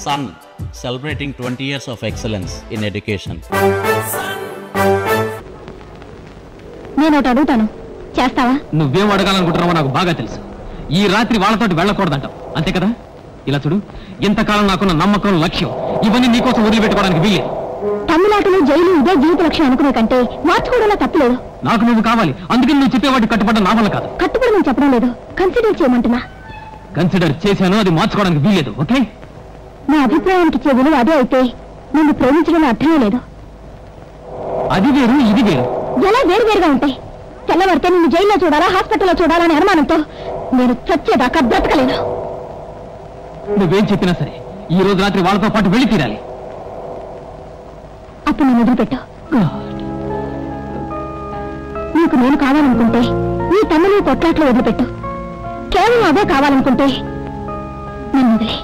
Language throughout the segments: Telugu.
Sun, celebrating 20 years of excellence in education. నేను ఒకటి అడుగుతాను, చేస్తావా? నువ్వేం అడగాలనుకుంటున్నావో నాకు బాగా తెలుసు. ఈ రాత్రి వాళ్ళతోటి వెళ్ళకూడదంటావు, అంతే కదా? ఇలా చూడు, ఇంతకాలం నాకున్న నమ్మకం, లక్ష్యం ఇవన్నీ నీకోసం వదిలిపెట్టుకోవడానికి వీల్లేదు. తమిళనాడులో జైలు ఇదే జీవిత లక్ష్యం అనుకునే కంటే మార్చుకోవడంలో తప్పులేదు. నాకు నువ్వు కావాలి, అందుకని నువ్వు చెప్పేవాటి కట్టుబడ్డ నా వల్ల కాదు. కట్టుబడి చెప్పడం లేదు, కన్సిడర్ చేయమంటున్నా. కన్సిడర్ చేశాను, అది మార్చుకోవడానికి వీల్లేదు. ఓకే, నా అభిప్రాయానికి ఇచ్చే విలువ అదే అయితే నిన్ను ప్రేమించడం అర్థమే లేదు. అది వేరు, ఇది వేరు. ఎలా వేరువేరుగా ఉంటాయి? తెల్లవారితే నిన్ను జైల్లో చూడాలా, హాస్పిటల్లో చూడాలని అనుమానంతో నేను చచ్చేదాకా బ్రతకలేను. నువ్వేం చెప్పినా సరే ఈ రోజు రాత్రి వాళ్ళతో పాటు వెళ్ళి తీరాలి. అప్పుడు నేను వదిలిపెట్టు. నీకు నేను కావాలనుకుంటే నీ తమ్ముని పొట్లాట్లో వదిలిపెట్టు. కేవలం అదే కావాలనుకుంటే నన్ను వదిలే.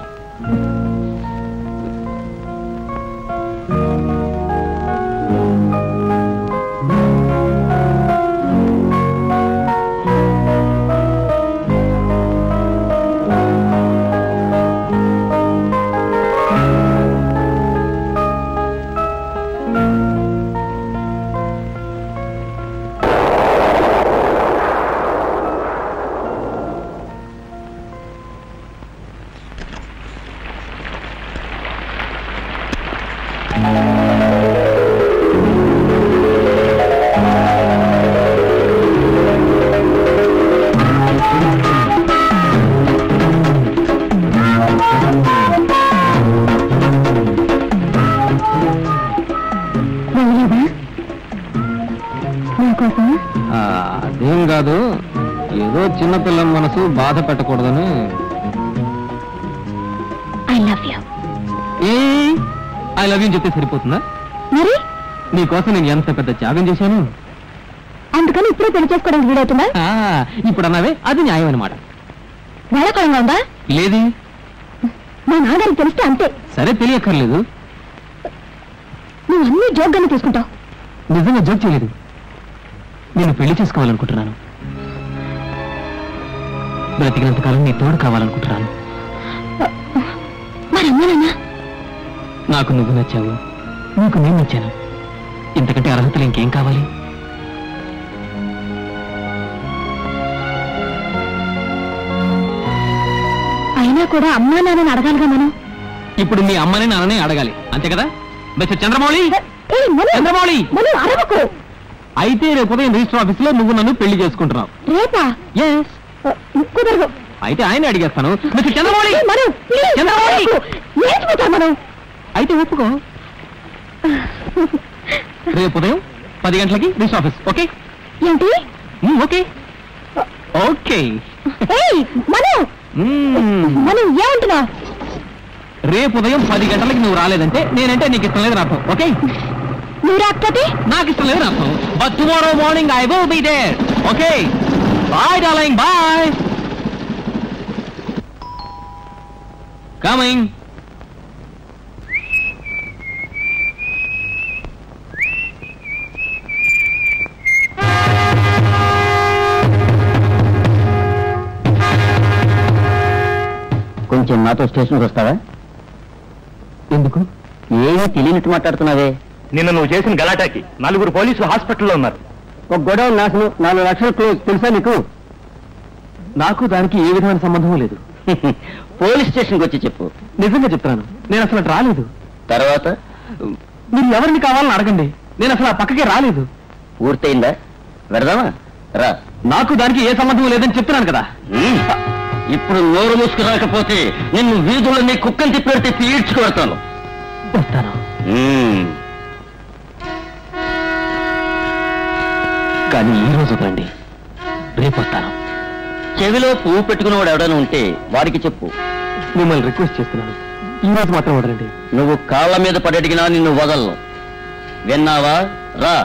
అదేం కాదు, ఏదో చిన్నపిల్లల మనసు బాధ పెట్టకూడదని. I love you. I love you చెప్తే సరిపోతుందా? మరి నీకోసం నేను ఎంత పెద్ద త్యాగం చేశాను. అందుకని ఇప్పుడే పెళ్లి చేసుకోవడానికి వీడవుతుందా? ఇప్పుడు అన్నావే, అది న్యాయం అనమాట. వేళకరంగా ఉందా? లేదు, మా నాన్నగారికి తెలిస్తే అంతే. సరే, తెలియక్కర్లేదు. నువ్వు అన్ని జోక్గానే తీసుకుంటావు. నిజంగా జోక్ చేయలేదు. నేను పెళ్లి చేసుకోవాలనుకుంటున్నాను. బ్రతికినంతకాలం నీ తోడు కావాలనుకుంటున్నాను. మరి అమ్మానన్నా? నాకు నువ్వు నచ్చావు, నీకు నేను నచ్చాను. ఇంతకంటే అర్హతలు ఇంకేం కావాలి? అయినా కూడా అమ్మా నాన్నని అడగాలిగా మనం. ఇప్పుడు మీ అమ్మని నాన్నని అడగాలి, అంతే కదా? మిస్టర్ చంద్రమౌళి, చంద్రమౌళి, అరవకు. అయితే రేపు ఉదయం రిజిస్టర్ ఆఫీస్ లో నువ్వు నన్ను పెళ్లి చేసుకుంటున్నావు. రేపా? ఎస్. కుదరదు. అయితే ఆయన అడిగేస్తాను. మిస్టర్ చంద్రమౌళి, చంద్రమౌళి, అయితే ఒప్పుకో. రేపు ఉదయం 10 గంటలకి రిజిస్టర్ ఆఫీస్. ఓకే? ఏంటి? Okay okay. మనం ఏమంటున్నా? రేపు ఉదయం 10 గంటలకి నువ్వు రాలేదంటే నేనంటే నీకు ఇష్టం లేదని అర్థం. ఓకే? నువ్వు రాకపోతే నాకు ఇష్టం లేదని అర్థం. But tomorrow morning I will be there. Okay? Bye darling, bye. Coming. కొంచెం నాతో స్టేషన్కి వస్తావా? ఎందుకు? ఏమీ తెలియనట్టు మాట్లాడుతున్నావే. నిన్న నువ్వు చేసిన గలాటాకి 4 పోలీసులు హాస్పిటల్లో ఉన్నారు. ఒక గొడవ నాశనం, 4 లక్షలు క్లోజ్. తెలుసా నీకు? నాకు దానికి ఏ విధమైన సంబంధం లేదు. పోలీస్ స్టేషన్కి వచ్చి చెప్పు. నిజంగా చెప్తాను, నేను అసలు అటు రాలేదు. తర్వాత మీరు ఎవరిని కావాలని అడగండి, నేను అసలు ఆ పక్కకే రాలేదు. పూర్తయిందా? వెడదామా? రా. నాకు దానికి ఏ సంబంధం లేదని చెప్తున్నాను కదా. ఇప్పుడు నోరు మూసుకు రాకపోతే నిన్ను వీధులన్నీ కుక్కని తిప్పి ఈడ్చుకువెడతాను. వస్తాను. కానీ ఈ రోజు రండి, రేపు వస్తాను. చెవిలో పువ్వు పెట్టుకునేవాడు ఎవడైనా ఉంటే వాడికి చెప్పు. మిమ్మల్ని రిక్వెస్ట్ చేస్తున్నాను, ఈ రోజు మాత్రం వదలండి. నువ్వు కాళ్ళ మీద పడి అడిగినా నిన్ను వదలను. విన్నావా? రా.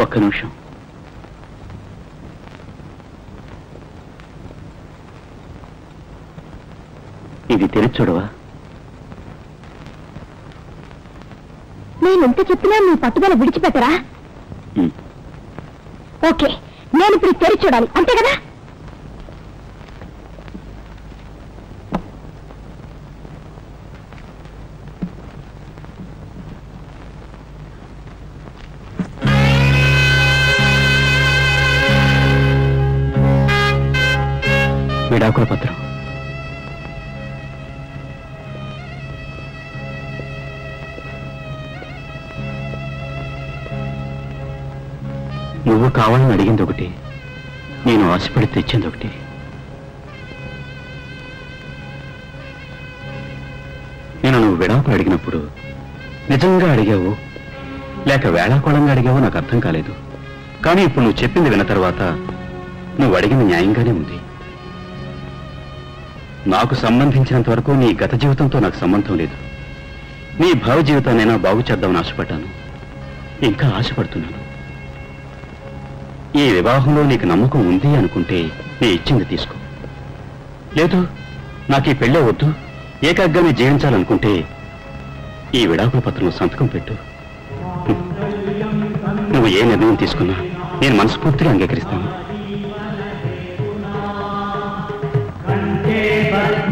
ఒక్క నిమిషం. ఇది తెరిచి చూడవా? నేనెంత చెప్పినా నీ పట్టుదల విడిచిపెట్టరా? ఓకే, నేను ఇప్పుడు తెరిచి చూడాలి, అంతే కదా? విడాకుల పత్రం. నువ్వు కావాలని అడిగింది ఒకటి, నేను ఆశపడి తెచ్చింది ఒకటి. నేను నువ్వు విడాకులు అడిగినప్పుడు నిజంగా అడిగావు లేక వేళాకోళంగా అడిగావో నాకు అర్థం కాలేదు. కానీ ఇప్పుడు నువ్వు చెప్పింది విన్న తర్వాత నువ్వు అడిగింది న్యాయంగానే ఉంది. నాకు సంబంధించినంత వరకు నీ గత జీవితంతో నాకు సంబంధం లేదు. నీ భావ జీవితాన్నైనా బాగు చేద్దామని ఆశపడ్డాను, ఇంకా ఆశపడుతున్నాను. ఈ వివాహంలో నీకు నమ్మకం ఉంది అనుకుంటే నీ ఇచ్చింది తీసుకో. లేదు నాకు ఈ పెళ్ళే వద్దు, ఏకాగ్గానే జీవించాలనుకుంటే ఈ విడాకుల పత్రంలో సంతకం పెట్టు. నువ్వు ఏ నిర్ణయం తీసుకున్నా నేను మనస్ఫూర్తిగా అంగీకరిస్తాను.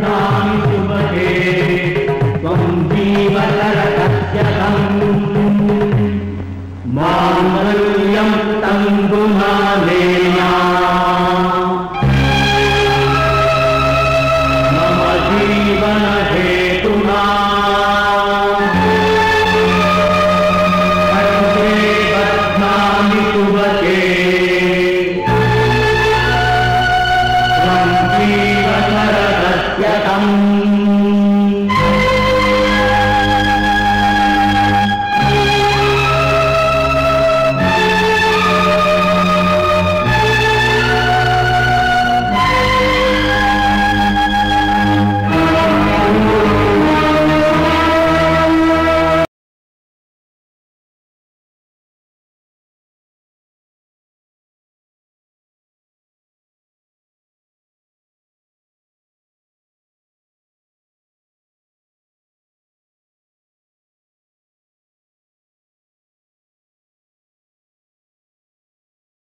Bye.